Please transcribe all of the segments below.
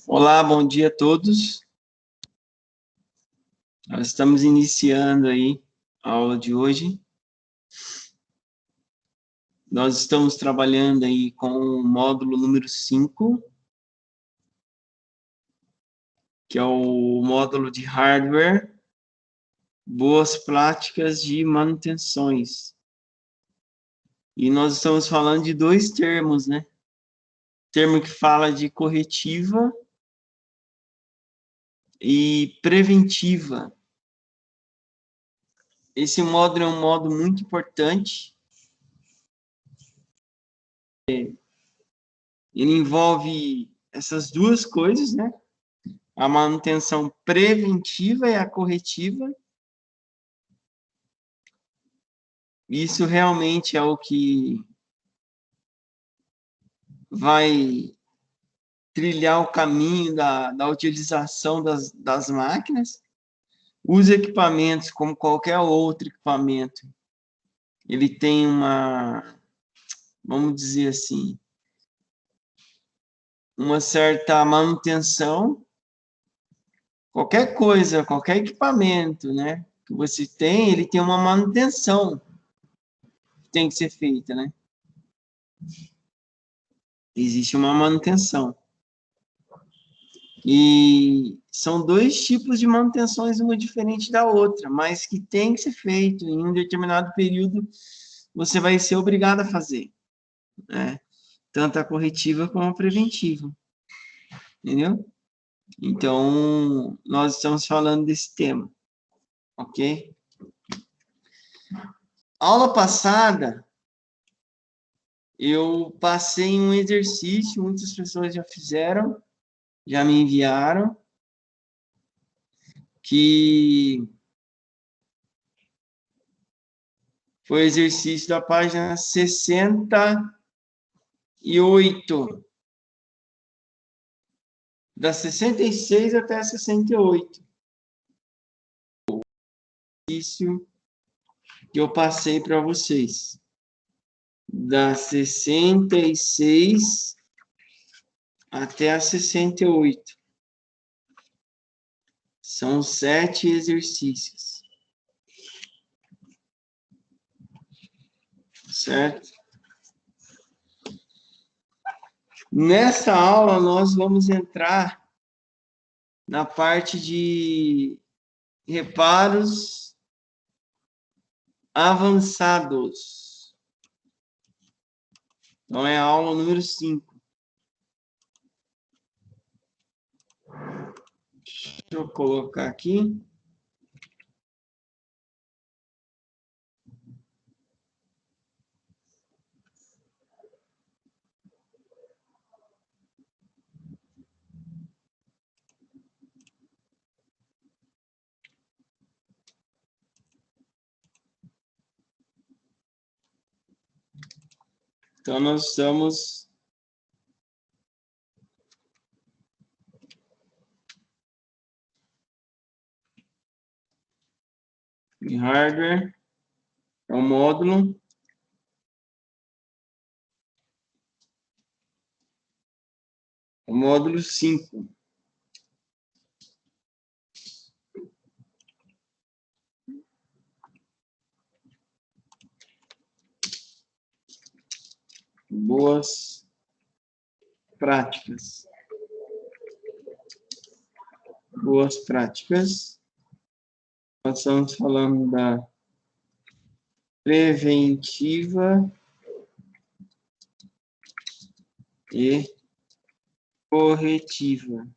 Olá, bom dia a todos. Nós estamos iniciando aí a aula de hoje. Nós estamos trabalhando aí com o módulo número 5, que é o módulo de hardware, boas práticas de manutenções. E nós estamos falando de dois termos, né? Termo que fala de corretiva e preventiva. Esse módulo é um módulo muito importante. Ele envolve essas duas coisas, né? A manutenção preventiva e a corretiva. Isso realmente é o que vai trilhar o caminho da utilização das máquinas. Os equipamentos, como qualquer outro equipamento, ele tem vamos dizer assim, uma certa manutenção. Qualquer coisa, qualquer equipamento, né, que você tem, ele tem uma manutenção que tem que ser feita, né? Existe uma manutenção. E são dois tipos de manutenções, uma diferente da outra, mas que tem que ser feito em um determinado período, você vai ser obrigado a fazer, né? Tanto a corretiva como a preventiva, entendeu? Então, nós estamos falando desse tema, ok? Aula passada, eu passei um exercício, muitas pessoas já fizeram, já me enviaram, que foi o exercício da página 68, da 66 até a 68. Exercício que eu passei para vocês. Da 66 até a 68. São 7 exercícios. Certo? Nessa aula, nós vamos entrar na parte de reparos avançados. Então, é a aula número 5. Deixa eu colocar aqui. Então, nós estamos em hardware, é o módulo 5. Boas práticas. Boas práticas. Nós estamos falando da preventiva e corretiva.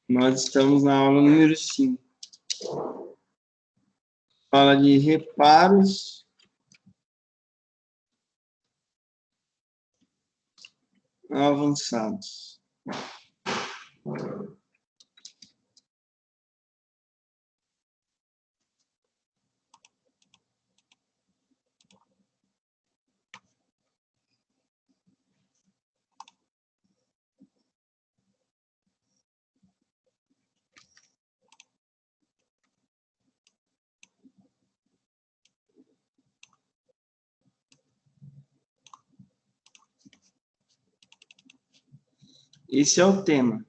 Nós estamos na aula número 5. Fala de reparos avançados. Esse é o tema.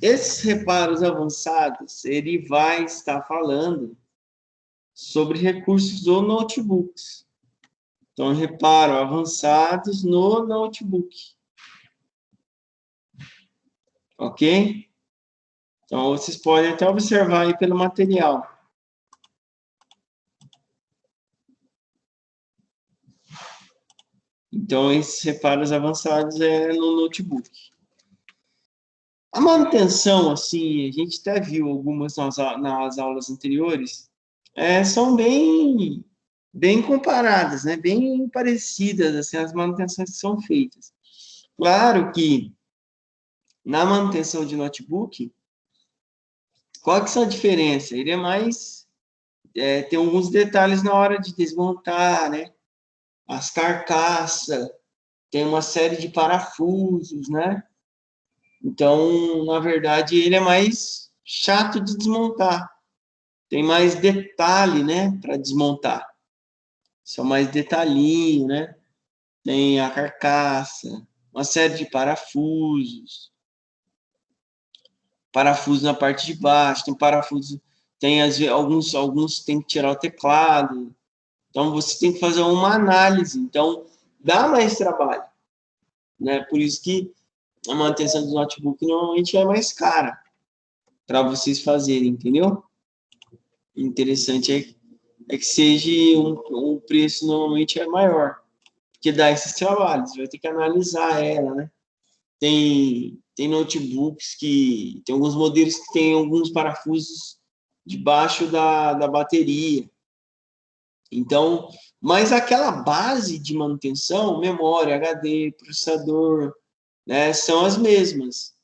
Esses reparos avançados, ele vai estar falando sobre recursos do notebooks. Então, reparo avançados no notebook. Ok? Então, vocês podem até observar aí pelo material. Então, esses reparos avançados é no notebook. A manutenção, assim, a gente até viu algumas nas aulas anteriores, são bem comparadas, né? Bem parecidas, assim, as manutenções que são feitas. Claro que na manutenção de notebook, qual que são a diferença? Ele é mais, tem alguns detalhes na hora de desmontar, né? As carcaças, tem uma série de parafusos, né? Então, na verdade, ele é mais chato de desmontar. Tem mais detalhe, né, para desmontar. São mais detalhinho, né? Tem a carcaça, uma série de parafusos. Parafuso na parte de baixo, tem parafuso, tem alguns tem que tirar o teclado. Então, você tem que fazer uma análise. Então, dá mais trabalho, né? Por isso que a manutenção do notebook normalmente é mais cara para vocês fazerem, entendeu? O interessante é que seja um preço normalmente é maior, porque dá esses trabalhos, você vai ter que analisar ela, né? Tem notebooks que tem alguns modelos que tem alguns parafusos debaixo da bateria. Então, mas aquela base de manutenção, memória, HD, processador, né, são as mesmas.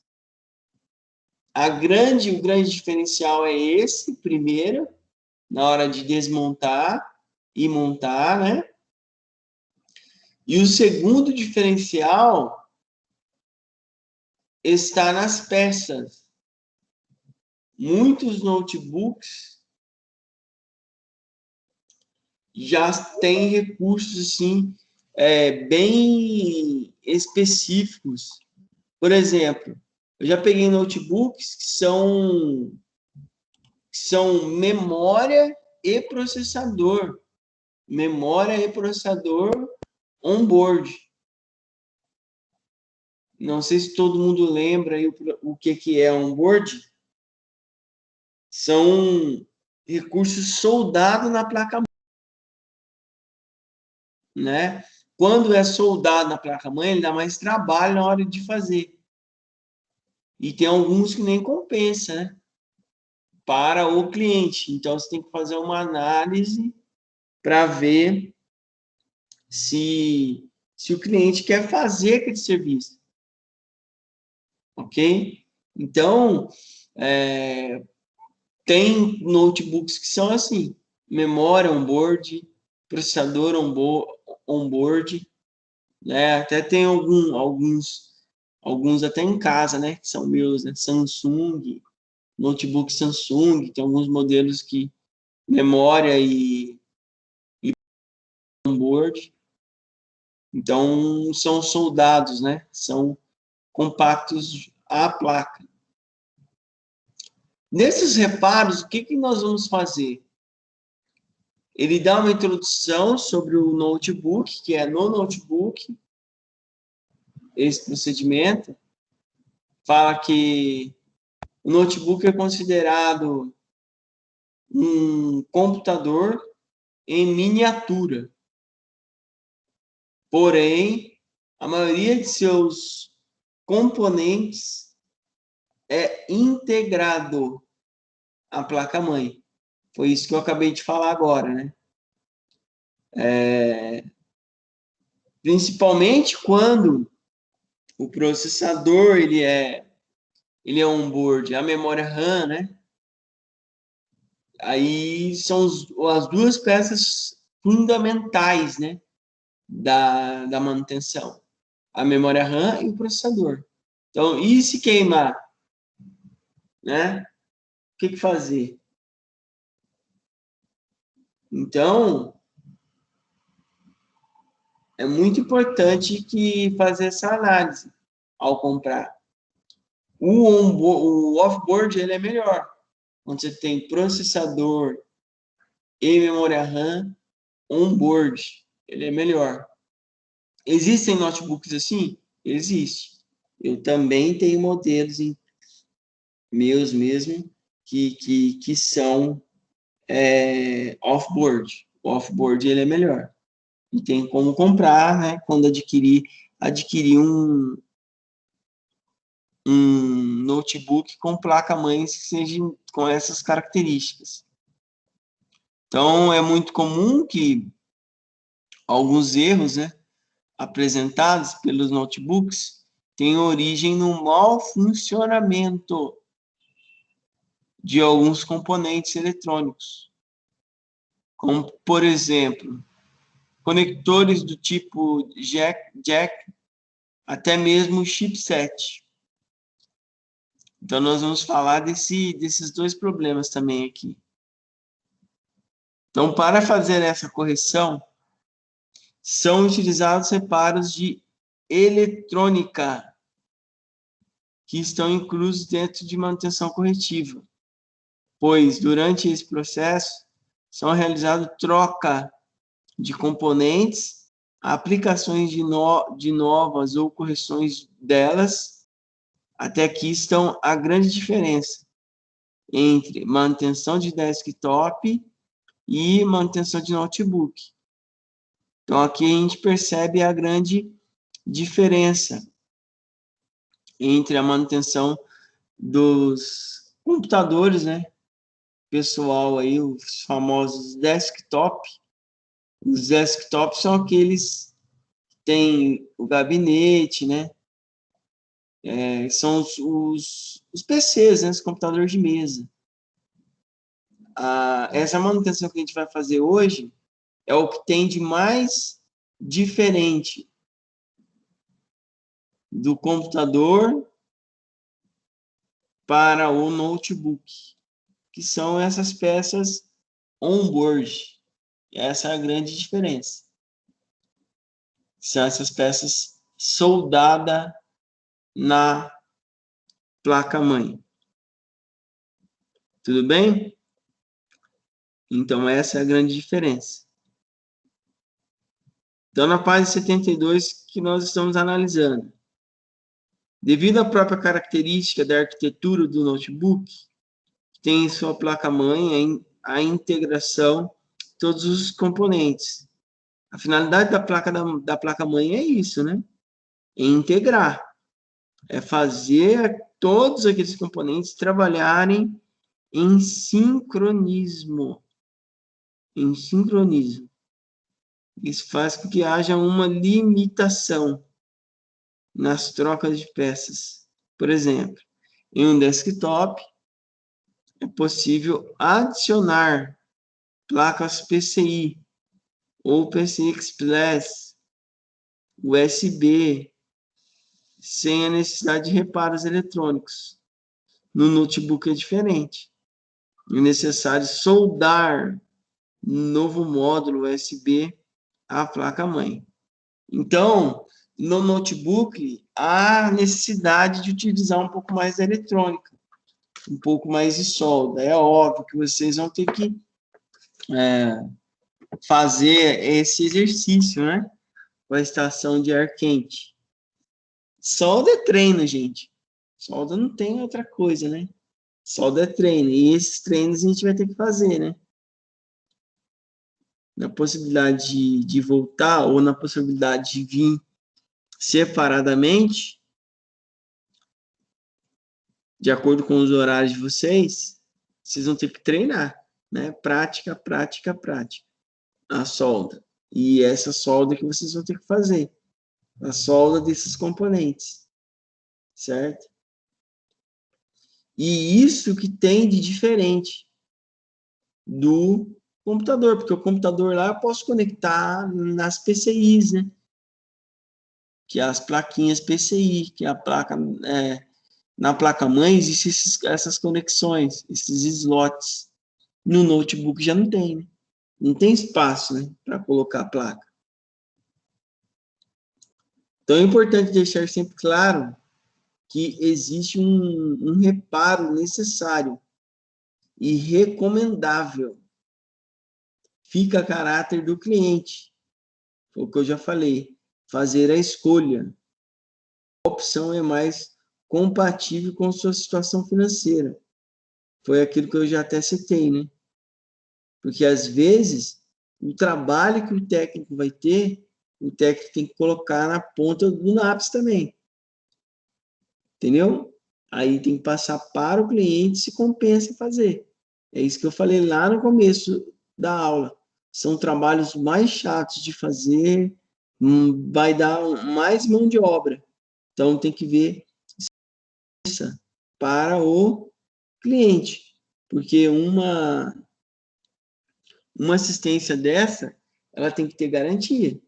O grande diferencial é esse, primeiro, na hora de desmontar e montar, né? E o segundo diferencial está nas peças. Muitos notebooks já têm recursos assim, bem específicos. Por exemplo, eu já peguei notebooks que são memória e processador. Memória e processador on-board. Não sei se todo mundo lembra aí o que é on-board. São recursos soldados na placa-mãe, né? Quando é soldado na placa-mãe, ele dá mais trabalho na hora de fazer. E tem alguns que nem compensa, né? Para o cliente. Então, você tem que fazer uma análise para ver se o cliente quer fazer aquele serviço. Ok? Então, tem notebooks que são assim, memória on-board, processador on-board, né? Até tem alguns até em casa, né? Que são meus, né? Samsung, notebook Samsung, tem alguns modelos que memória e on-board. Então, são soldados, né? São compactos à placa. Nesses reparos, o que nós vamos fazer? Ele dá uma introdução sobre o notebook, que é no notebook, esse procedimento. Fala que o notebook é considerado um computador em miniatura. Porém, a maioria de seus componentes é integrado à placa-mãe. Foi isso que eu acabei de falar agora, né? Principalmente quando o processador ele é on-board, a memória RAM, né? aí são as duas peças fundamentais, né, da manutenção. A memória RAM e o processador. Então, e se queimar, né? O que fazer? Então, é muito importante que fazer essa análise ao comprar. O off-board ele é melhor. Quando você tem processador e memória RAM on-board, ele é melhor. Existem notebooks assim? Existe. Eu também tenho modelos meus mesmo que são off-board. O off-board ele é melhor. E tem como comprar, né? Quando adquirir um notebook com placa-mãe que seja com essas características. Então, é muito comum que alguns erros, né, apresentados pelos notebooks tenham origem no mau funcionamento de alguns componentes eletrônicos, como, por exemplo, conectores do tipo jack até mesmo o chipset. Então, nós vamos falar desses dois problemas também aqui. Então, para fazer essa correção, são utilizados reparos de eletrônica, que estão inclusos dentro de manutenção corretiva, pois, durante esse processo, são realizadas troca de componentes, aplicações de novas ou correções delas. Até aqui estão a grande diferença entre manutenção de desktop e manutenção de notebook. Então, aqui a gente percebe a grande diferença entre a manutenção dos computadores, né? Pessoal aí, os famosos desktop. Os desktops são aqueles que têm o gabinete, né? São os PCs, né? Os computadores de mesa. Essa manutenção que a gente vai fazer hoje é o que tem de mais diferente do computador para o notebook, que são essas peças on-board. Essa é a grande diferença. São essas peças soldadas na placa-mãe. Tudo bem? Então, essa é a grande diferença. Então, na página 72 que nós estamos analisando. Devido à própria característica da arquitetura do notebook, tem em sua placa-mãe a integração de todos os componentes. A finalidade da placa-mãe é isso, né? É integrar. É fazer todos aqueles componentes trabalharem em sincronismo. Em sincronismo. Isso faz com que haja uma limitação nas trocas de peças. Por exemplo, em um desktop, é possível adicionar placas PCI ou PCI Express, USB, sem a necessidade de reparos eletrônicos. No notebook é diferente. É necessário soldar novo módulo USB à placa-mãe. Então, no notebook, há necessidade de utilizar um pouco mais da eletrônica, um pouco mais de solda. É óbvio que vocês vão ter que fazer esse exercício, né? Com a estação de ar quente. Solda é treino, gente. Solda não tem outra coisa, né? Solda é treino. E esses treinos a gente vai ter que fazer, né? Na possibilidade de voltar ou na possibilidade de vir separadamente, de acordo com os horários de vocês, vocês vão ter que treinar, né? Prática, prática, prática. A solda. E essa solda que vocês vão ter que fazer. A solda desses componentes. Certo? E isso que tem de diferente do computador, porque o computador lá eu posso conectar nas PCIs, né? Que é as plaquinhas PCI, que é a placa, na placa-mãe existem essas conexões, esses slots. No notebook já não tem, né? Não tem espaço, né, para colocar a placa. Então é importante deixar sempre claro que existe um reparo necessário e recomendável. Fica a caráter do cliente. Foi o que eu já falei. Fazer a escolha. A opção é mais compatível com sua situação financeira. Foi aquilo que eu já até citei, né? Porque, às vezes, o trabalho que o técnico vai ter, o técnico tem que colocar na ponta do lápis também. Entendeu? Aí tem que passar para o cliente se compensa fazer. É isso que eu falei lá no começo da aula. São trabalhos mais chatos de fazer, vai dar mais mão de obra. Então tem que ver para o cliente, porque uma assistência dessa, ela tem que ter garantia.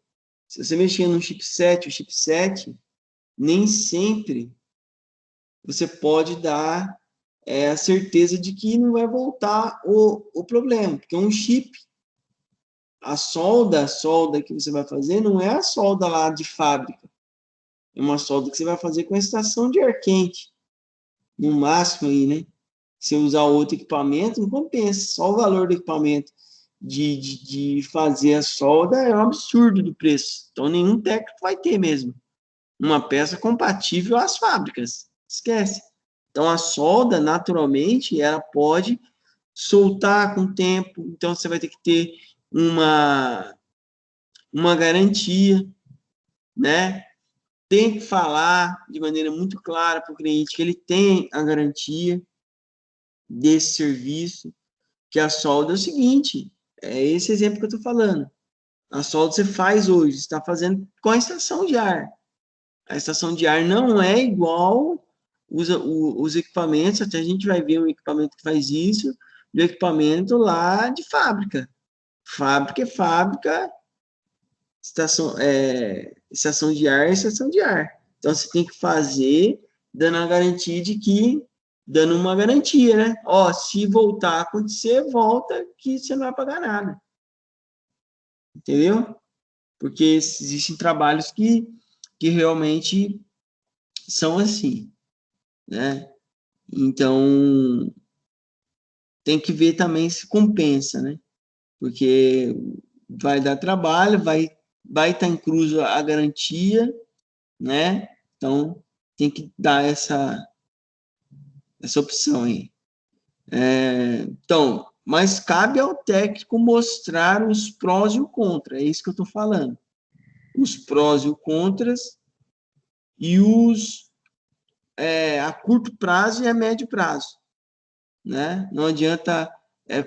Se você mexer no chipset, o chipset nem sempre você pode dar a certeza de que não vai voltar o problema, porque um chip, a solda que você vai fazer não é a solda lá de fábrica, é uma solda que você vai fazer com a estação de ar quente, no máximo aí, né? Se usar outro equipamento, não compensa, só o valor do equipamento de fazer a solda é um absurdo do preço, então nenhum técnico vai ter mesmo uma peça compatível às fábricas, esquece. Então, a solda, naturalmente, ela pode soltar com o tempo. Então, você vai ter que ter uma garantia, né? Tem que falar de maneira muito clara para o cliente que ele tem a garantia desse serviço, que a solda é o seguinte, é esse exemplo que eu estou falando. A solda você faz hoje, está fazendo com a estação de ar. A estação de ar não é igual os equipamentos, até a gente vai ver um equipamento que faz isso, do equipamento lá de fábrica. Fábrica é fábrica, estação de ar é estação de ar. Então, você tem que fazer dando a garantia de que, dando uma garantia, né? Ó, se voltar a acontecer, volta que você não vai pagar nada. Entendeu? Porque existem trabalhos que realmente são assim, né? Então, tem que ver também se compensa, né? Porque vai dar trabalho, vai estar incluso a garantia, né? Então, tem que dar essa opção aí. Então, mas cabe ao técnico mostrar os prós e o contra, é isso que eu estou falando. Os prós e os contras e a curto prazo e a médio prazo, né? Não adianta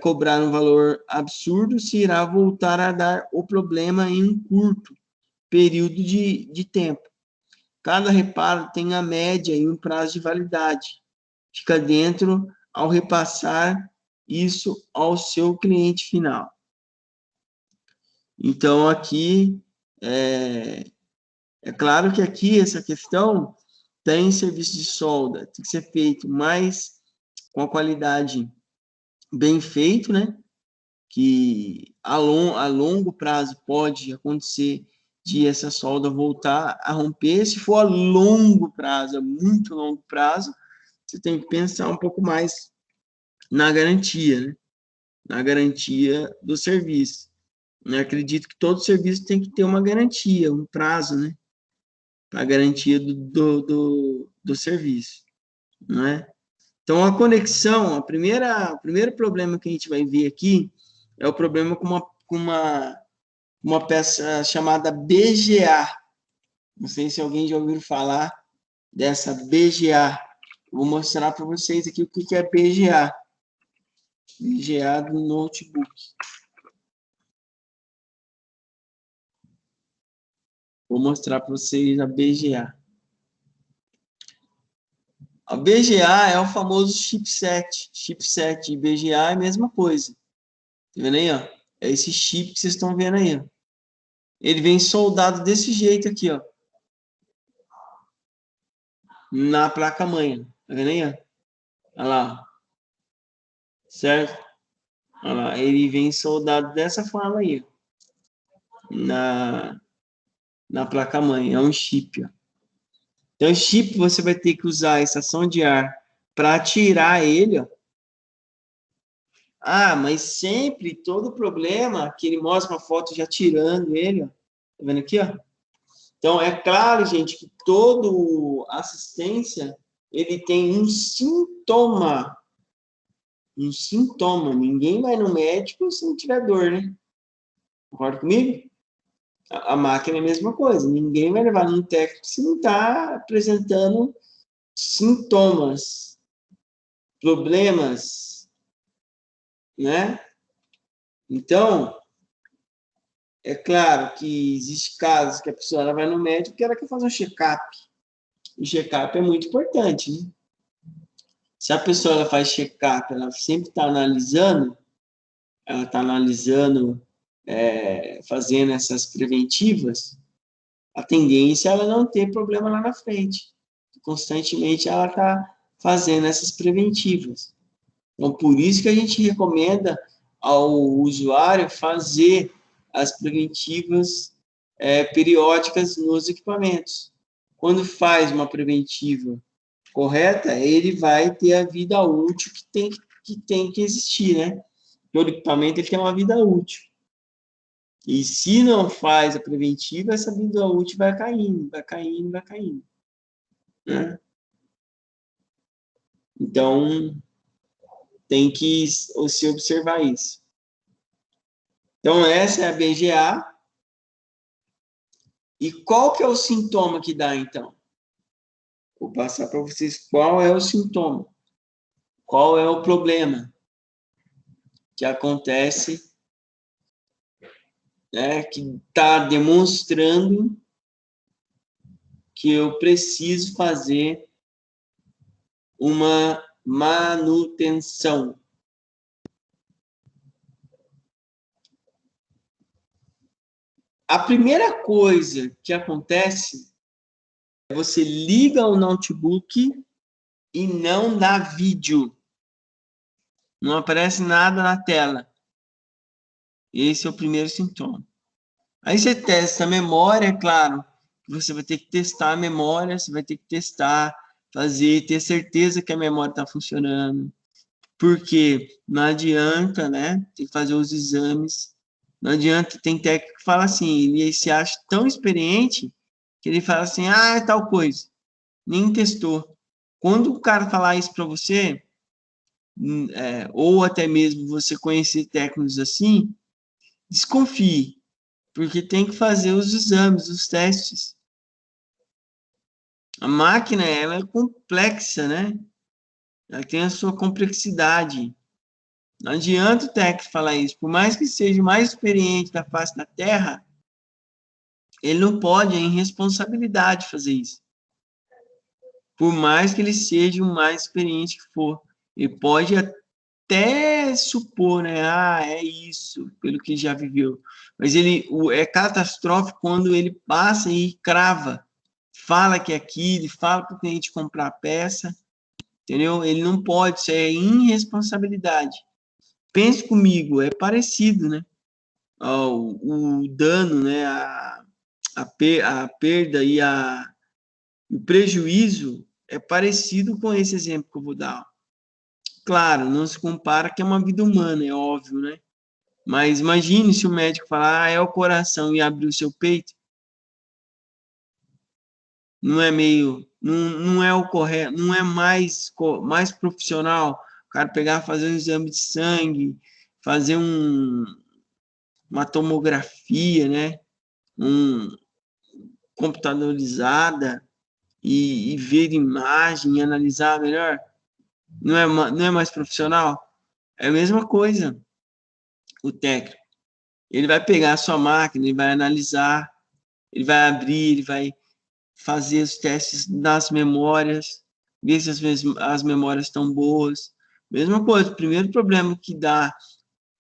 cobrar um valor absurdo se irá voltar a dar o problema em um curto período de tempo. Cada reparo tem a média e um prazo de validade. Fica dentro ao repassar isso ao seu cliente final. Então, aqui, é claro que aqui essa questão tem serviço de solda, tem que ser feito mais com a qualidade bem feito, né? Que a longo prazo pode acontecer de essa solda voltar a romper. Se for a longo prazo, a muito longo prazo, você tem que pensar um pouco mais na garantia, né? Na garantia do serviço. Eu acredito que todo serviço tem que ter uma garantia, um prazo, né? Para a garantia do serviço, não é? Então, a conexão, o primeiro problema que a gente vai ver aqui é o problema com uma peça chamada BGA. Não sei se alguém já ouviu falar dessa BGA. Vou mostrar para vocês aqui o que é BGA. BGA do notebook. Vou mostrar para vocês a BGA. A BGA é o famoso chipset. Chipset e BGA é a mesma coisa. Tá vendo aí, ó? É esse chip que vocês estão vendo aí, ó. Ele vem soldado desse jeito aqui, ó. Na placa-mãe. Tá vendo aí, ó? Olha lá. Certo? Olha lá. Ele vem soldado dessa forma aí, ó. Na placa-mãe. É um chip, ó. Então, o chip você vai ter que usar a estação de ar para tirar ele, ó. Ah, mas sempre, todo problema, que ele mostra uma foto já tirando ele, ó. Tá vendo aqui, ó? Então, é claro, gente, que todo assistência, ele tem um sintoma. Um sintoma. Ninguém vai no médico se não tiver dor, né? Concorda comigo? A máquina é a mesma coisa. Ninguém vai levar num técnico se não está apresentando sintomas, problemas, né? Então, é claro que existe casos que a pessoa ela vai no médico e ela quer fazer um check-up. O check-up é muito importante, né? Se a pessoa ela faz check-up, ela sempre está analisando, ela está analisando, fazendo essas preventivas, a tendência é ela não ter problema lá na frente. Constantemente ela está fazendo essas preventivas. Então, por isso que a gente recomenda ao usuário fazer as preventivas periódicas nos equipamentos. Quando faz uma preventiva correta, ele vai ter a vida útil que tem que existir, né? Todo equipamento ele tem uma vida útil. E se não faz a preventiva, essa vida útil vai caindo, vai caindo, vai caindo. Né? Então, tem que se observar isso. Então, essa é a BGA. E qual que é o sintoma que dá, então? Vou passar para vocês qual é o sintoma. Qual é o problema que acontece, né, que está demonstrando que eu preciso fazer uma manutenção. A primeira coisa que acontece é você liga o notebook e não dá vídeo. Não aparece nada na tela. Esse é o primeiro sintoma. Aí você testa a memória, é claro. Você vai ter que testar a memória, você vai ter que testar, fazer, ter certeza que a memória está funcionando. Porque não adianta, né? Tem que fazer os exames. Não adianta, tem técnico que fala assim, ele se acha tão experiente que ele fala assim, ah, é tal coisa. Nem testou. Quando o cara falar isso para você, ou até mesmo você conhecer técnicos assim, desconfie, porque tem que fazer os exames, os testes. A máquina, ela é complexa, né? Ela tem a sua complexidade. Não adianta o técnico falar isso. Por mais que seja o mais experiente da face da Terra, ele não pode, é irresponsabilidade fazer isso. Por mais que ele seja o mais experiente que for. Ele pode até supor, né? Ah, é isso, pelo que já viveu. Mas é catastrófico quando ele passa e crava. Fala que é aquilo, fala para o cliente comprar a peça, entendeu? Ele não pode, isso é irresponsabilidade. Pense comigo, é parecido, né? O dano, né? A perda e o prejuízo é parecido com esse exemplo que eu vou dar. Claro, não se compara que é uma vida humana, é óbvio, né? Mas imagine se o médico falar, é o coração e abrir o seu peito. Não é meio, não é o correto, não é mais profissional o cara pegar, fazer um exame de sangue, fazer uma tomografia, né? Computadorizada e ver imagem e analisar melhor. Não é mais profissional? É a mesma coisa o técnico. Ele vai pegar a sua máquina, ele vai analisar, ele vai abrir, ele vai fazer os testes nas memórias, ver se as memórias estão boas. Mesma coisa, o primeiro problema que dá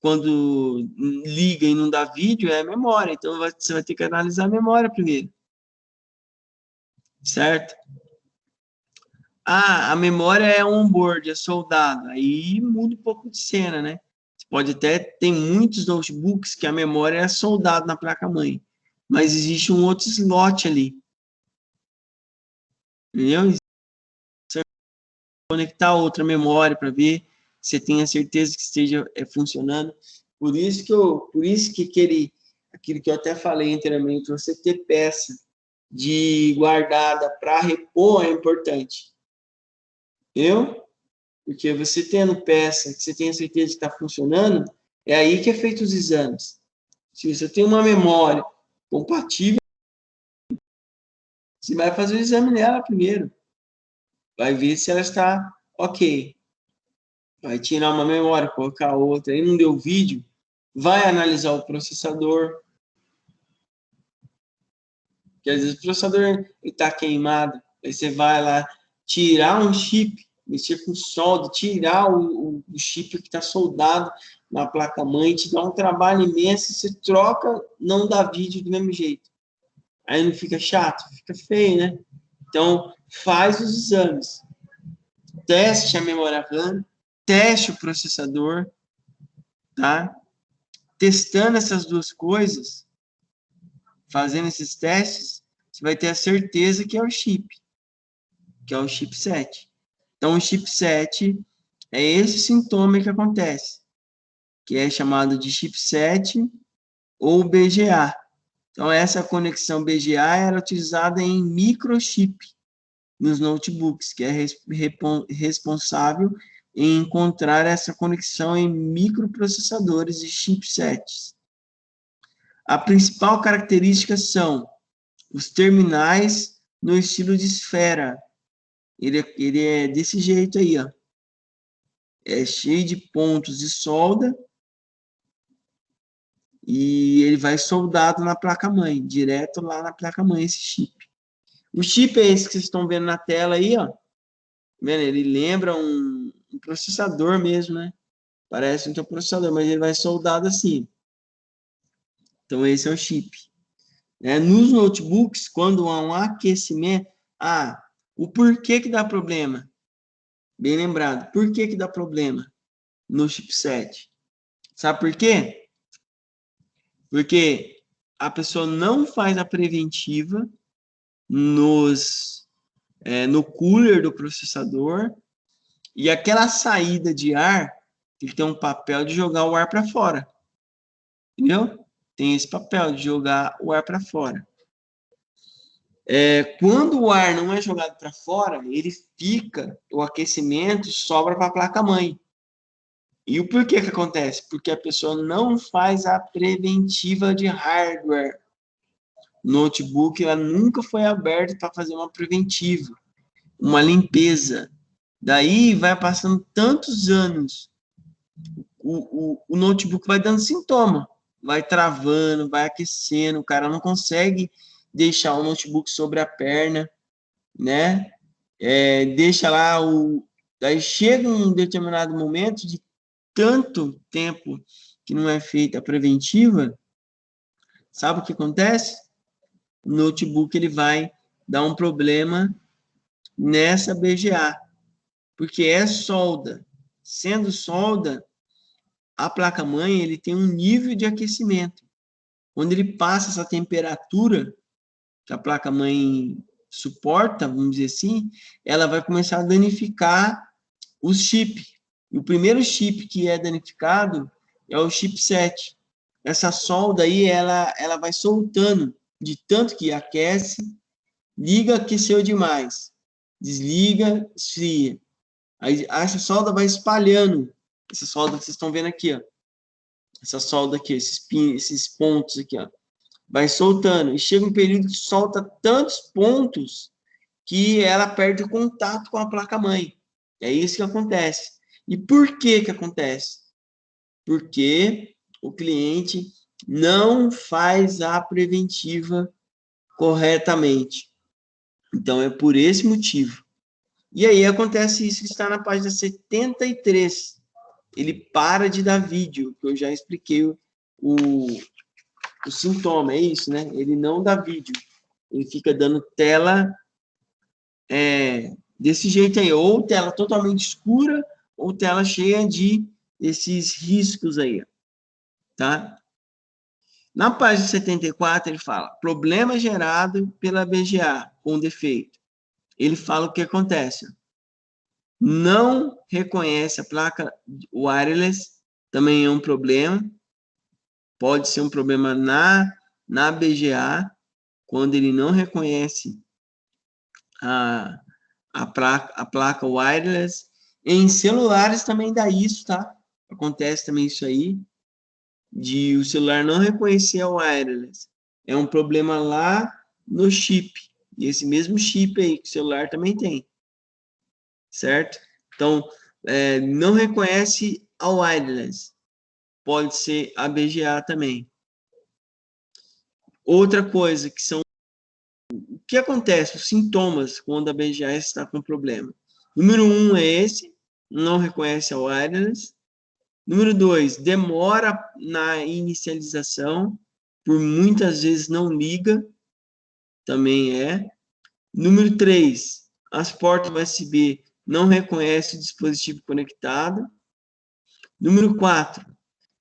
quando liga e não dá vídeo, é a memória. Então, você vai ter que analisar a memória primeiro. Certo? Ah, a memória é on-board, é soldado. Aí muda um pouco de cena, né? Você pode até... Tem muitos notebooks que a memória é soldada na placa-mãe. Mas existe um outro slot ali. Entendeu? Você vai conectar outra memória para ver se você tem a certeza que esteja funcionando. Por isso que aquilo que eu até falei anteriormente, você ter peça de guardada para repor é importante. Porque você tendo peça que você tem a certeza que está funcionando, é aí que é feito os exames. Se você tem uma memória compatível, você vai fazer o exame nela primeiro. Vai ver se ela está ok. Vai tirar uma memória, colocar outra. Aí não deu vídeo, vai analisar o processador. Porque às vezes o processador está queimado. Aí você vai lá tirar um chip, mexer com solda, tirar o chip que está soldado na placa-mãe, te dá um trabalho imenso, você troca, não dá vídeo do mesmo jeito. Aí não fica chato? Fica feio, né? Então, faz os exames. Teste a memória RAM, teste o processador, tá? Testando essas duas coisas, fazendo esses testes, você vai ter a certeza que é o chip, que é o chipset. Então, o chipset é esse sintoma que acontece, que é chamado de chipset ou BGA. Então, essa conexão BGA era utilizada em microchip nos notebooks, que é responsável em encontrar essa conexão em microprocessadores e chipsets. A principal característica são os terminais no estilo de esfera. Ele é desse jeito aí, ó. É cheio de pontos de solda e ele vai soldado na placa-mãe, direto lá na placa-mãe, esse chip. O chip é esse que vocês estão vendo na tela aí, ó. Vendo? Ele lembra um processador mesmo, né? Parece um processador, mas ele vai soldado assim. Então, esse é o chip. Nos notebooks, quando há um aquecimento... o porquê que dá problema? Bem lembrado. Por que dá problema no chipset? Sabe por quê? Porque a pessoa não faz a preventiva no cooler do processador e aquela saída de ar ele tem um papel de jogar o ar para fora. Entendeu? Tem esse papel de jogar o ar para fora. Quando o ar não é jogado para fora, ele fica, o aquecimento sobra para a placa-mãe. E o porquê que acontece? Porque a pessoa não faz a preventiva de hardware. O notebook ela nunca foi aberto para fazer uma preventiva, uma limpeza. Daí vai passando tantos anos, o notebook vai dando sintoma, vai travando, vai aquecendo, o cara não consegue deixar o notebook sobre a perna, né? Deixa lá daí chega um determinado momento de tanto tempo que não é feita a preventiva, sabe o que acontece? O notebook ele vai dar um problema nessa BGA, porque é solda. Sendo solda, a placa-mãe ele tem um nível de aquecimento. Quando ele passa essa temperatura que a placa-mãe suporta, vamos dizer assim, ela vai começar a danificar os chips. E o primeiro chip que é danificado é o chipset. Essa solda aí, ela vai soltando, de tanto que aquece, liga, aqueceu demais, desliga, esfria. Aí essa solda vai espalhando, essa solda que vocês estão vendo aqui, ó. Essa solda aqui, esses pontos aqui, ó. Vai soltando, e chega um período que solta tantos pontos que ela perde o contato com a placa-mãe. É isso que acontece. E por que acontece? Porque o cliente não faz a preventiva corretamente. Então, é por esse motivo. E aí acontece isso que está na página 73. ele para de dar vídeo, que eu já expliquei o sintoma, é isso, né? Ele não dá vídeo, ele fica dando tela desse jeito aí, ou tela totalmente escura, ou tela cheia de esses riscos aí, tá? Na página 74, ele fala, problema gerado pela BGA com defeito. Ele fala o que acontece. Não reconhece a placa wireless, também é um problema. Pode ser um problema na BGA, quando ele não reconhece a placa wireless. Em celulares também dá isso, tá? Acontece também isso aí, de o celular não reconhecer a wireless. É um problema lá no chip. E esse mesmo chip aí que o celular também tem. Certo? Então, não reconhece a wireless. Pode ser a BGA também. Outra coisa que são... O que acontece? Os sintomas quando a BGA está com problema. Número 1 é esse, não reconhece a wireless. Número 2, demora na inicialização, por muitas vezes não liga, também é. Número 3, as portas USB não reconhecem o dispositivo conectado. Número 4,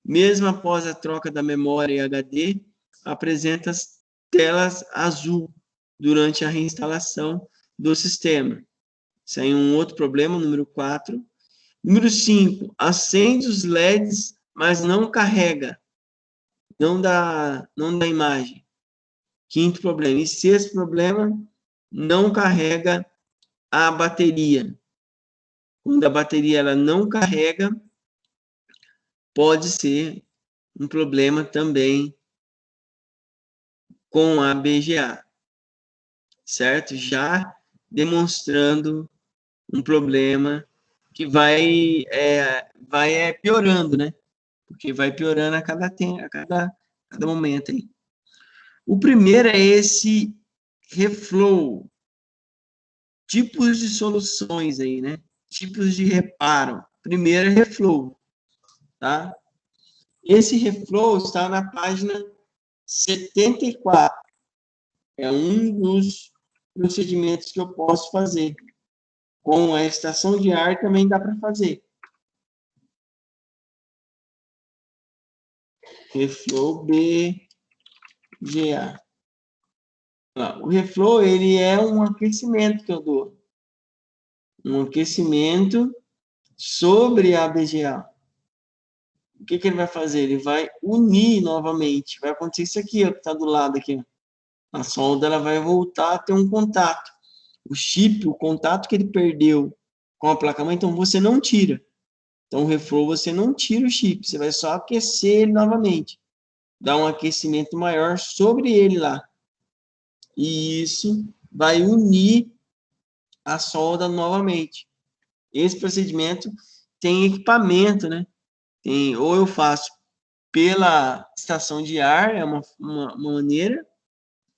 mesmo após a troca da memória e HD, apresenta as telas azul durante a reinstalação do sistema. Isso aí é um outro problema, número 4. Número 5, acende os LEDs, mas não carrega, não dá imagem. Quinto problema. E sexto problema, não carrega a bateria. Quando a bateria ela não carrega, pode ser um problema também com a BGA, certo? Já demonstrando um problema que vai piorando, né? Porque vai piorando a cada momento aí. O primeiro é esse reflow, tipos de soluções aí, né? Tipos de reparo. Primeiro é reflow, tá? Esse reflow está na página 74. É um dos procedimentos que eu posso fazer. Com a estação de ar também dá para fazer. Reflow BGA. O reflow, ele é um aquecimento que eu dou. Um aquecimento sobre a BGA. O que ele vai fazer? Ele vai unir novamente. Vai acontecer isso aqui, ó, que está do lado aqui. A solda ela vai voltar a ter um contato. O chip, o contato que ele perdeu com a placa-mãe, então você não tira. Então, o reflow, você não tira o chip, você vai só aquecer ele novamente. Dar um aquecimento maior sobre ele lá. E isso vai unir a solda novamente. Esse procedimento tem equipamento, né? Ou eu faço pela estação de ar, é uma maneira.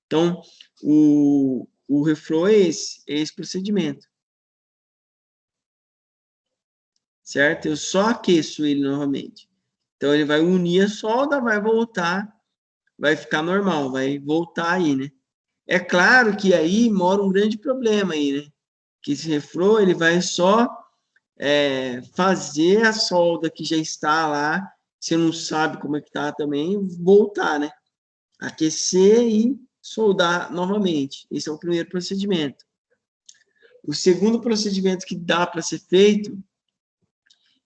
Então, o reflow é esse procedimento. Certo? Eu só aqueço ele novamente. Então, ele vai unir a solda, vai voltar, vai ficar normal, vai voltar aí, né? É claro que aí mora um grande problema aí, né? Que esse reflow, ele vai só fazer a solda que já está lá, você não sabe como é que tá também, voltar, né? Aquecer e soldar novamente. Esse é o primeiro procedimento. O segundo procedimento que dá para ser feito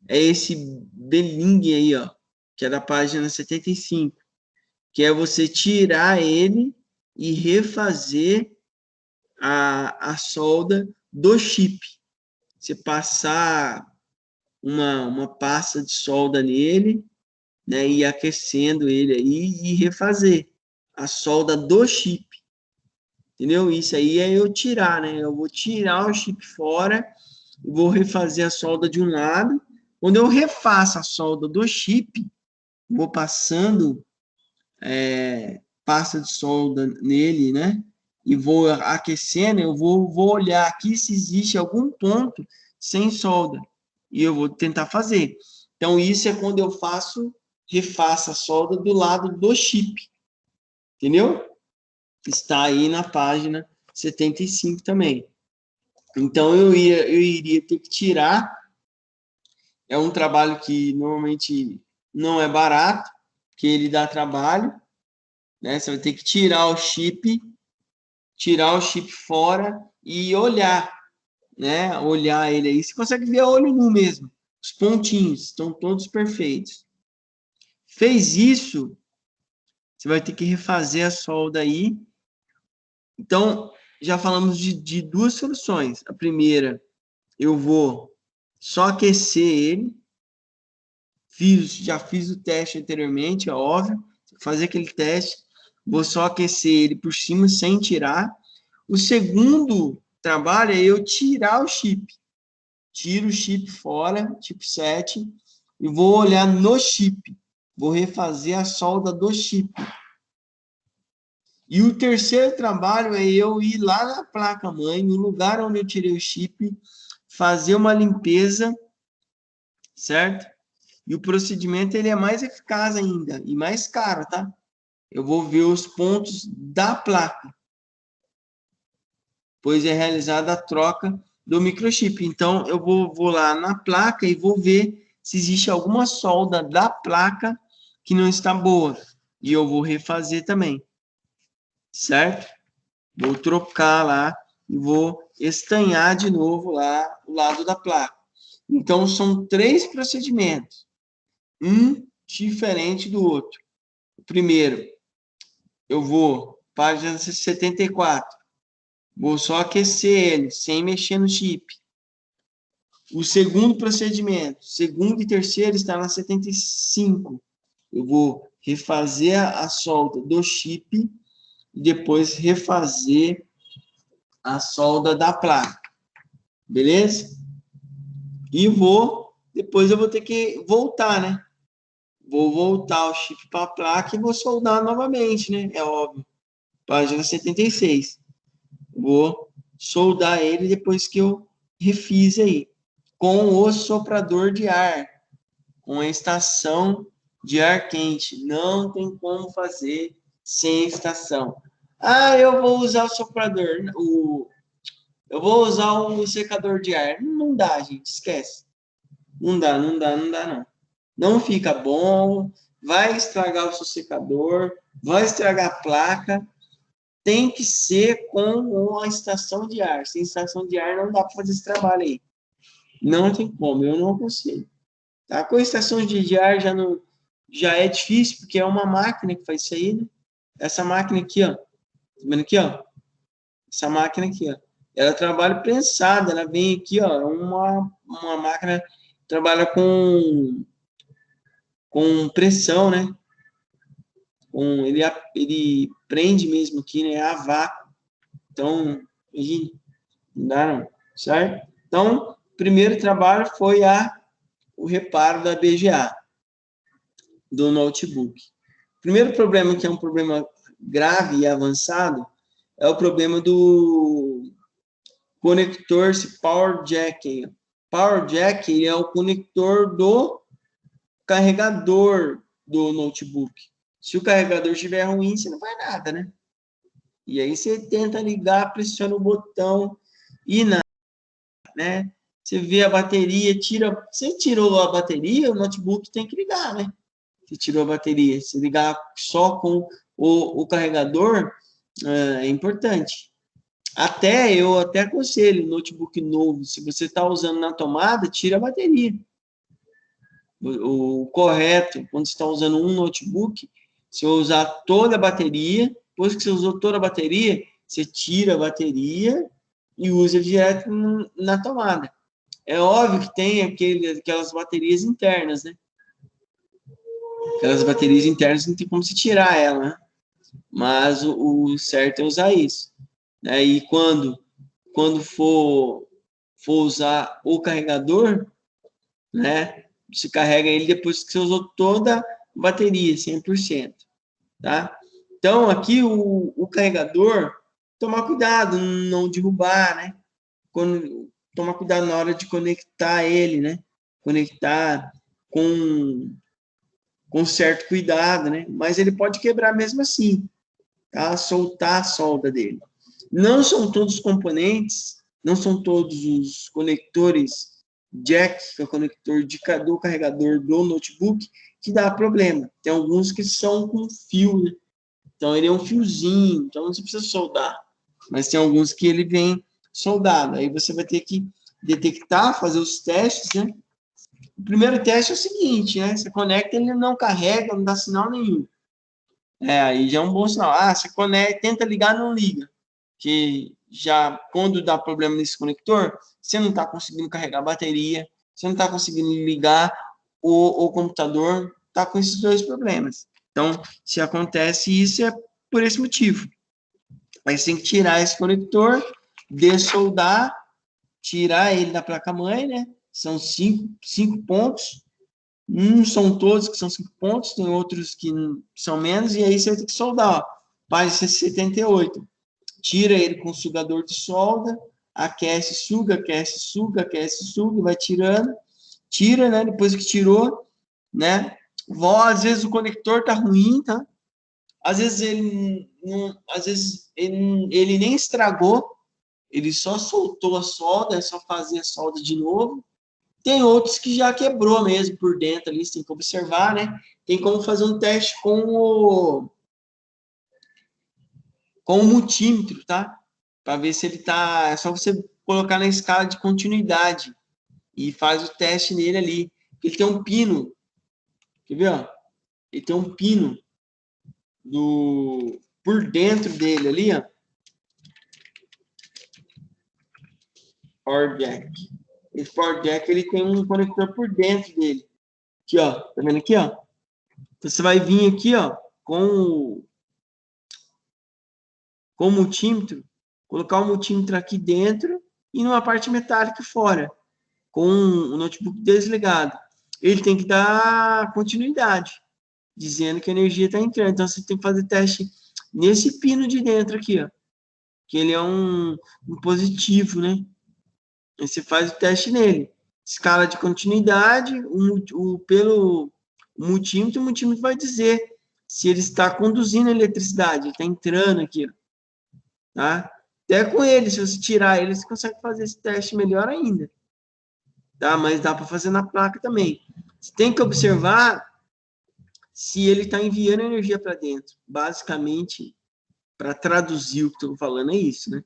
é esse Beling aí, ó, que é da página 75, que é você tirar ele e refazer a solda do chip. Você passar uma pasta de solda nele, né, e aquecendo ele aí e refazer a solda do chip. Entendeu? Isso aí é eu tirar, né? Eu vou tirar o chip fora, vou refazer a solda de um lado. Quando eu refaço a solda do chip, vou passando pasta de solda nele, né? E vou aquecendo, eu vou olhar aqui se existe algum ponto sem solda. E eu vou tentar fazer. Então, isso é quando eu refaço a solda do lado do chip. Entendeu? Está aí na página 75 também. Então, eu iria ter que tirar. É um trabalho que normalmente não é barato, que ele dá trabalho, né? Você vai ter que tirar o chip fora e olhar, né? Olhar ele aí. Você consegue ver a olho nu mesmo. Os pontinhos estão todos perfeitos. Fez isso, você vai ter que refazer a solda aí. Então, já falamos de duas soluções. A primeira, eu vou só aquecer ele. Já fiz o teste anteriormente, é óbvio. Fazer aquele teste. Vou só aquecer ele por cima, sem tirar. O segundo trabalho é eu tirar o chip. Tiro o chip fora, chip 7, e vou olhar no chip. Vou refazer a solda do chip. E o terceiro trabalho é eu ir lá na placa-mãe, no lugar onde eu tirei o chip, fazer uma limpeza, certo? E o procedimento ele é mais eficaz ainda e mais caro, tá? Eu vou ver os pontos da placa, pois é realizada a troca do microchip. Então, eu vou lá na placa e vou ver se existe alguma solda da placa que não está boa. E eu vou refazer também, certo? Vou trocar lá e vou estanhar de novo lá o lado da placa. Então, são 3 procedimentos, um diferente do outro. O primeiro, eu vou, página 74, vou só aquecer ele, sem mexer no chip. O segundo procedimento, segundo e terceiro, está na 75. Eu vou refazer a solda do chip e depois refazer a solda da placa. Beleza? E depois eu vou ter que voltar, né? Vou voltar o chip para a placa e vou soldar novamente, né? É óbvio. Página 76. Vou soldar ele depois que eu refiz aí. Com o soprador de ar. Com a estação de ar quente. Não tem como fazer sem estação. Ah, eu vou usar o soprador. Eu vou usar o secador de ar. Não dá, gente. Esquece. Não dá, não. Não fica bom, vai estragar o seu secador, vai estragar a placa. Tem que ser com a estação de ar. Sem estação de ar não dá para fazer esse trabalho aí. Não tem como, eu não consigo. Tá? Com a estação de ar já é difícil, porque é uma máquina que faz isso aí, né? Essa máquina aqui, ó. Tá vendo aqui, ó? Essa máquina aqui, ó. Ela trabalha prensada, ela vem aqui, ó. Uma máquina que trabalha com pressão, né? Ele prende mesmo aqui, né? A vácuo. Então, não dá não, certo? Então, o primeiro trabalho foi o reparo da BGA, do notebook. O primeiro problema, que é um problema grave e avançado, é o problema do conector Power Jack. Power Jack ele é o conector do carregador do notebook. Se o carregador estiver ruim, você não faz nada, né? E aí você tenta ligar, pressiona o botão e nada, né? Você vê a bateria, você tirou a bateria, o notebook tem que ligar, né? Você tirou a bateria. Se ligar só com o carregador, é importante. Eu até aconselho, notebook novo, se você está usando na tomada, tira a bateria. O correto, quando você está usando um notebook, se eu usar toda a bateria, depois que você usou toda a bateria, você tira a bateria e usa direto na tomada. É óbvio que tem aquelas baterias internas, né? Aquelas baterias internas não tem como se tirar ela, né? Mas o certo é usar isso. Né? E quando for usar o carregador, né? Você carrega ele depois que você usou toda a bateria, 100%. Tá? Então, aqui o carregador, tomar cuidado, não derrubar, né? Tomar cuidado na hora de conectar ele, né? Conectar com certo cuidado, né? Mas ele pode quebrar mesmo assim, tá? Soltar a solda dele. Não são todos os componentes, não são todos os conectores jack, que é o conector do carregador do notebook, que dá problema. Tem alguns que são com fio, né? Então ele é um fiozinho, então não precisa soldar. Mas tem alguns que ele vem soldado. Aí você vai ter que detectar, fazer os testes, né? O primeiro teste é o seguinte, né? Você conecta, ele não carrega, não dá sinal nenhum. Aí já é um bom sinal. Você conecta, tenta ligar, não liga. Que já, quando dá problema nesse conector, você não está conseguindo carregar a bateria, você não está conseguindo ligar o computador, está com esses dois problemas. Então, se acontece isso, é por esse motivo. Aí você tem que tirar esse conector, dessoldar, tirar ele da placa-mãe, né? São cinco pontos. São todos que são 5 pontos, tem outros que são menos, e aí você vai ter que soldar. Página 78. Tira ele com o sugador de solda, aquece, suga, vai tirando. Tira, né? Depois que tirou, né? Às vezes o conector tá ruim, tá? Às vezes ele nem estragou, ele só soltou a solda, é só fazer a solda de novo. Tem outros que já quebrou mesmo por dentro ali, você tem que observar, né? Tem como fazer um teste com o multímetro, tá? Para ver se ele tá. É só você colocar na escala de continuidade e faz o teste nele ali. Ele tem um pino, quer ver? Ó? Ele tem um pino por dentro dele ali, ó. Power jack. Esse power jack ele tem um conector por dentro dele. Aqui, ó. Tá vendo aqui, ó? Então, você vai vir aqui, ó, com o multímetro, colocar o multímetro aqui dentro e numa parte metálica fora, com o notebook desligado. Ele tem que dar continuidade, dizendo que a energia está entrando. Então, você tem que fazer teste nesse pino de dentro aqui, ó, que ele é um positivo, né? Aí você faz o teste nele. Escala de continuidade, pelo multímetro, o multímetro vai dizer se ele está conduzindo a eletricidade, ele está entrando aqui, ó. Tá? Até com ele, se você tirar ele, você consegue fazer esse teste melhor ainda. Tá? Mas dá para fazer na placa também. Você tem que observar se ele está enviando energia para dentro. Basicamente, para traduzir o que estou falando, é isso, né?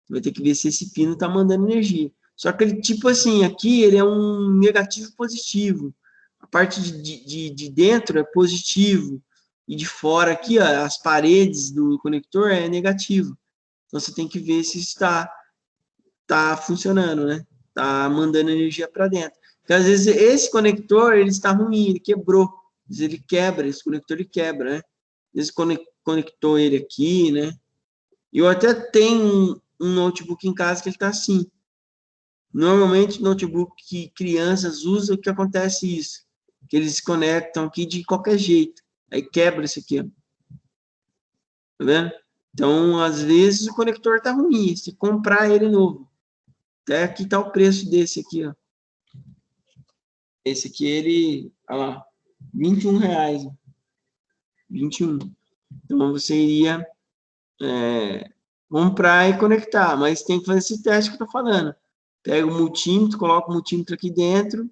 Vai ter que ver se esse pino está mandando energia. Só que ele, tipo assim, aqui ele é um negativo positivo. A parte de dentro é positivo. E de fora aqui, ó, as paredes do conector é negativo. Então, você tem que ver se está funcionando, né? Está mandando energia para dentro. Porque, às vezes, esse conector, ele está ruim, ele quebrou. Às vezes, ele quebra, esse conector, ele quebra, né? Às vezes, conectou ele aqui, né? Eu até tenho um notebook em casa que ele está assim. Normalmente, notebook que crianças usam, o que acontece isso? Que eles se conectam aqui de qualquer jeito. Aí quebra esse aqui, ó. Tá vendo? Então, às vezes, o conector tá ruim. Se comprar ele novo. Até aqui tá o preço desse aqui, ó. Esse aqui, ele... Olha lá. R$ 21. 21. Então, você iria comprar e conectar. Mas tem que fazer esse teste que eu tô falando. Pega o multímetro, coloca o multímetro aqui dentro.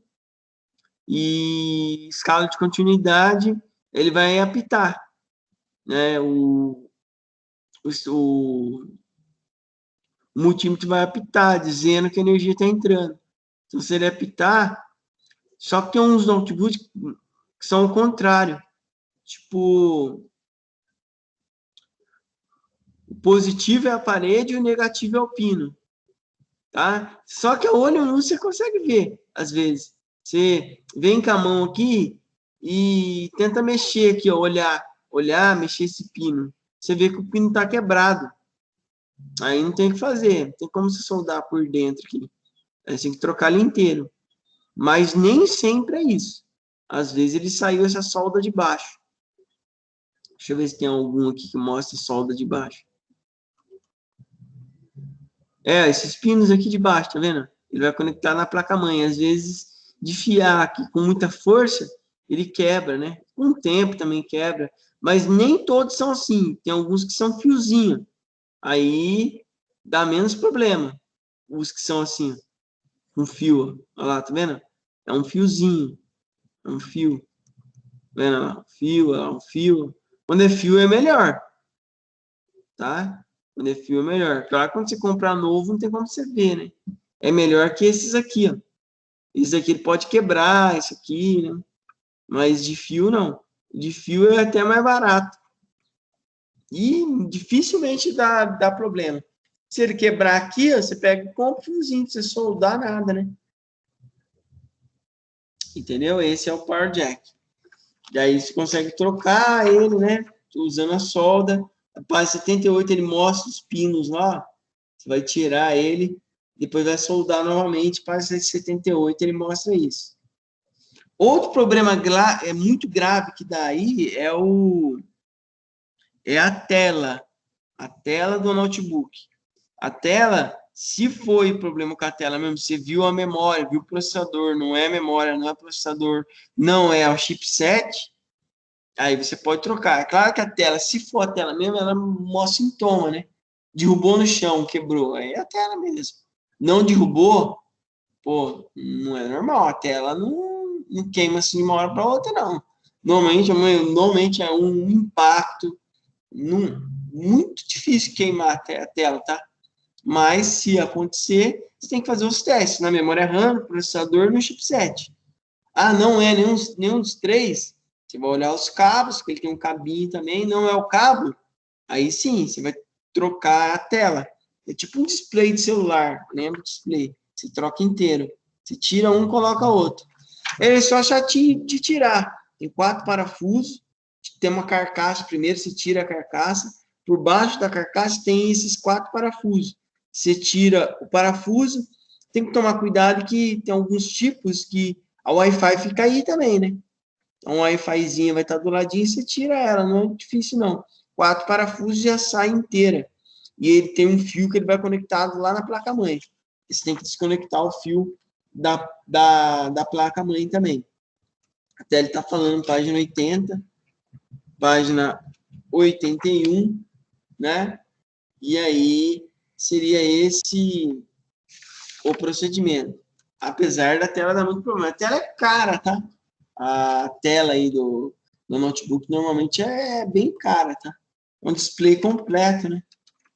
E escala de continuidade, ele vai apitar, né? O multímetro vai apitar, dizendo que a energia está entrando. Então, se ele apitar, só que tem uns notebooks que são o contrário. Tipo, o positivo é a parede e o negativo é o pino. Tá? Só que a olho nu você consegue ver, às vezes. Você vem com a mão aqui e tenta mexer aqui, ó, olhar, mexer esse pino. Você vê que o pino está quebrado. Aí não tem o que fazer, não tem como se soldar por dentro aqui. Aí você tem que trocar ele inteiro. Mas nem sempre é isso. Às vezes ele saiu essa solda de baixo. Deixa eu ver se tem algum aqui que mostra solda de baixo. Esses pinos aqui de baixo, tá vendo? Ele vai conectar na placa-mãe. Às vezes de fiar aqui com muita força, ele quebra, né? Com o tempo também quebra, mas nem todos são assim. Tem alguns que são fiozinho, aí dá menos problema. Os que são assim, com fio, olha lá, tá vendo? É um fiozinho, é um fio, tá vendo? Fio, é um fio. Quando é fio é melhor, tá? Quando é fio é melhor. Claro, quando você comprar novo, não tem como você ver, né? É melhor que esses aqui, ó. Esse aqui ele pode quebrar, esse aqui, né? Mas de fio, não. De fio é até mais barato. E dificilmente dá problema. Se ele quebrar aqui, ó, você pega e compra um fiozinho, você soldar nada, né? Entendeu? Esse é o Power Jack. Daí você consegue trocar ele, né? Usando a solda. A página 78 ele mostra os pinos lá. Você vai tirar ele, depois vai soldar novamente. Página 78 ele mostra isso. Outro problema muito grave que dá aí é a tela do notebook. A tela, se foi problema com a tela mesmo, você viu a memória, viu o processador, não é memória, não é processador, não é o chipset, aí você pode trocar. É claro que a tela, se for a tela mesmo, ela mostra sintoma, né? Derrubou no chão, quebrou, aí é a tela mesmo. Não derrubou, pô, não é normal, a tela não queima assim de uma hora para outra, não. Normalmente é um impacto, muito difícil queimar a tela, tá? Mas, se acontecer, você tem que fazer os testes na memória RAM, no processador e no chipset. Ah, não é nenhum dos três? Você vai olhar os cabos, porque ele tem um cabinho também, não é o cabo? Aí sim, você vai trocar a tela. É tipo um display de celular, lembra o display? Você troca inteiro. Você tira um, coloca outro. Ele é só chatinho de tirar. Tem 4 parafusos, tem uma carcaça, primeiro você tira a carcaça, por baixo da carcaça tem esses 4 parafusos. Você tira o parafuso, tem que tomar cuidado que tem alguns tipos que a Wi-Fi fica aí também, né? Então, a Wi-Fizinha vai estar do ladinho, você tira ela, não é difícil não. 4 parafusos já sai inteira. E ele tem um fio que ele vai conectado lá na placa-mãe. Você tem que desconectar o fio da placa-mãe também. Até ele está falando página 80, página 81, né? E aí seria esse o procedimento. Apesar da tela dar muito problema. A tela é cara, tá? A tela aí do notebook normalmente é bem cara, tá? Um display completo, né?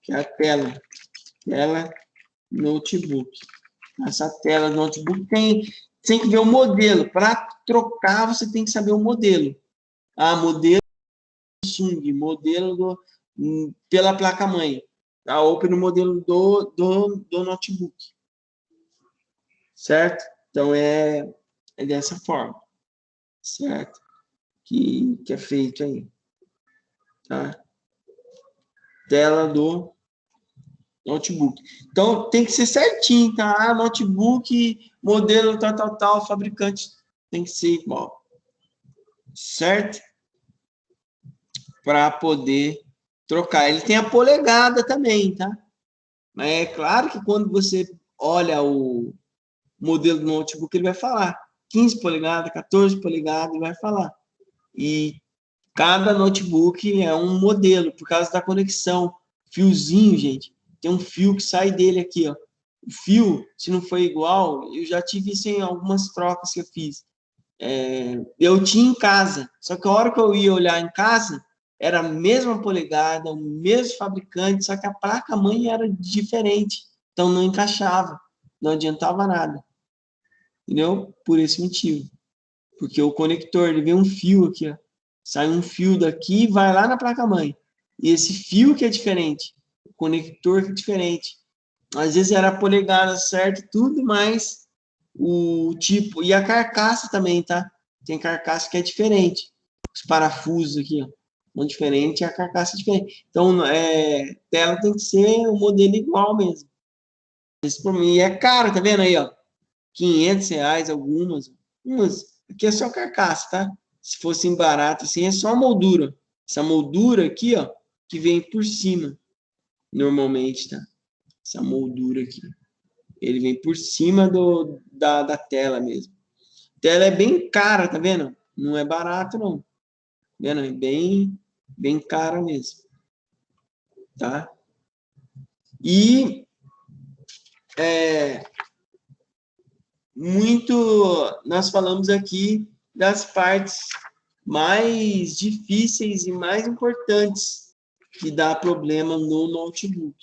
Que é a tela notebook. Essa tela do notebook tem que ver o modelo. Para trocar, você tem que saber o modelo. Ah, modelo Samsung, modelo pela placa-mãe. A Open, o modelo do notebook. Certo? Então, é dessa forma. Certo? Que é feito aí. Tá? Tela do notebook. Então, tem que ser certinho, tá? Ah, notebook, modelo tal, fabricante tem que ser igual. Certo? Para poder trocar. Ele tem a polegada também, tá? Mas é claro que quando você olha o modelo do notebook, ele vai falar 15 polegadas, 14 polegadas, ele vai falar. E cada notebook é um modelo, por causa da conexão. Fiozinho, gente, tem um fio que sai dele aqui, ó. O fio, se não for igual, eu já tive isso em algumas trocas que eu fiz. Eu tinha em casa, só que a hora que eu ia olhar em casa, era a mesma polegada, o mesmo fabricante, só que a placa-mãe era diferente, então não encaixava, não adiantava nada, entendeu? Por esse motivo, porque o conector, ele vem um fio aqui, ó, sai um fio daqui e vai lá na placa-mãe, e esse fio que é diferente, o conector que é diferente, às vezes era a polegada certa tudo, mas o tipo, e a carcaça também, tá? Tem carcaça que é diferente. Os parafusos aqui, ó, são diferentes e a carcaça é diferente. Então, tela tem que ser o modelo igual mesmo. Esse por mim é caro, tá vendo aí, ó? R$ 500 algumas. Aqui é só carcaça, tá? Se fosse barato assim, é só a moldura. Essa moldura aqui, ó, que vem por cima, normalmente, tá? Essa moldura aqui. Ele vem por cima da tela mesmo. Então, ela é bem cara, tá vendo? Não é barato, não. Tá vendo? É bem cara mesmo. Tá? E nós falamos aqui das partes mais difíceis e mais importantes que dá problema no notebook,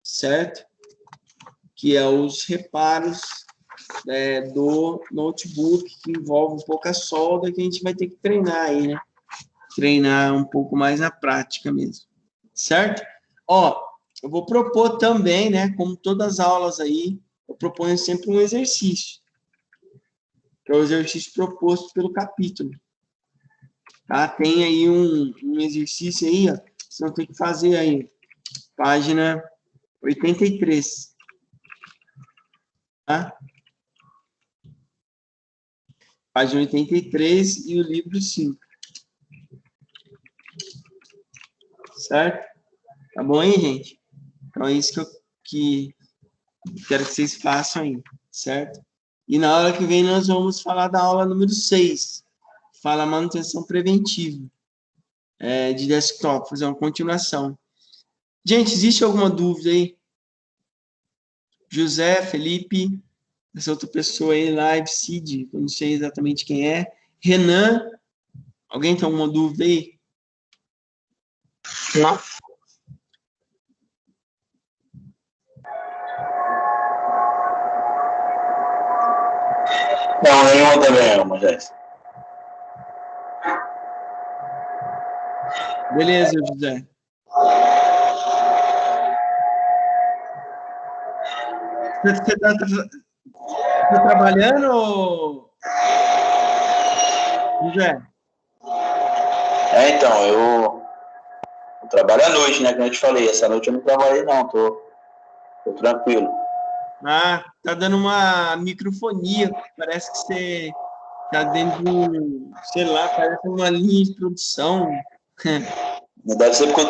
certo? Que é os reparos do notebook, que envolve um pouco a solda, que a gente vai ter que treinar aí, né? Treinar um pouco mais na prática mesmo, certo? Ó, eu vou propor também, né, como todas as aulas aí, eu proponho sempre um exercício, que é o exercício proposto pelo capítulo. Tá? Tem aí um exercício aí, ó, vocês vão ter que fazer aí, página 83. Tá? Página 83 e o livro 5. Certo? Tá bom aí, gente? Então é isso que quero que vocês façam aí, certo? E na aula que vem nós vamos falar da aula número 6. Fala manutenção preventiva de desktop, fazer uma continuação. Gente, existe alguma dúvida aí? José, Felipe, essa outra pessoa aí, Live, Cid, eu não sei exatamente quem é. Renan, alguém tem alguma dúvida aí? Não. Não, nenhuma também, Moisés. Beleza, José. Você tá trabalhando, José? Então, eu trabalho à noite, né? Como eu te falei, essa noite eu não trabalhei, não, tô tranquilo. Ah, tá dando uma microfonia. Parece que você tá dentro de sei lá, parece uma linha de produção. Não deve ser porque eu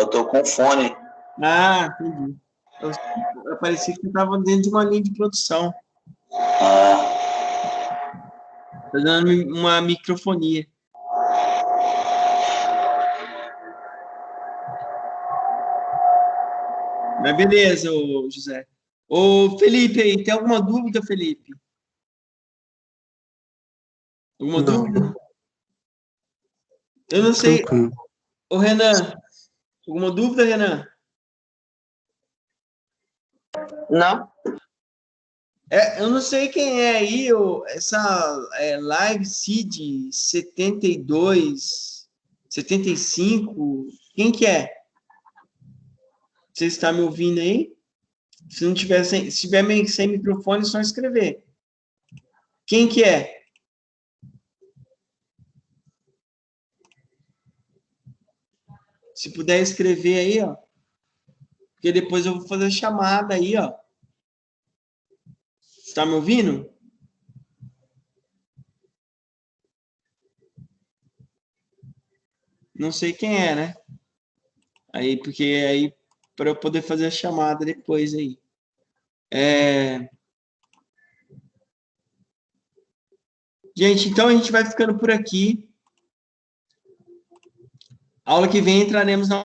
tô com fone. Ah, entendi. Eu parecia que você estava dentro de uma linha de produção. Ah, Tá dando uma microfonia. Mas beleza, ô José. Ô, Felipe aí, tem alguma dúvida, Felipe? Alguma dúvida? Eu não sei. Tranquilo. Ô, Renan, alguma dúvida, Renan? não? Eu não sei quem é aí, essa Live Seed 72, 75. Quem que é? Você está me ouvindo aí? Se não tiver se tiver sem microfone, é só escrever. Quem que é? Se puder escrever aí, ó. Porque depois eu vou fazer a chamada aí, ó. Você tá me ouvindo? Não sei quem é, né? Aí, porque aí, para eu poder fazer a chamada depois aí. Gente, então a gente vai ficando por aqui. Aula que vem entraremos na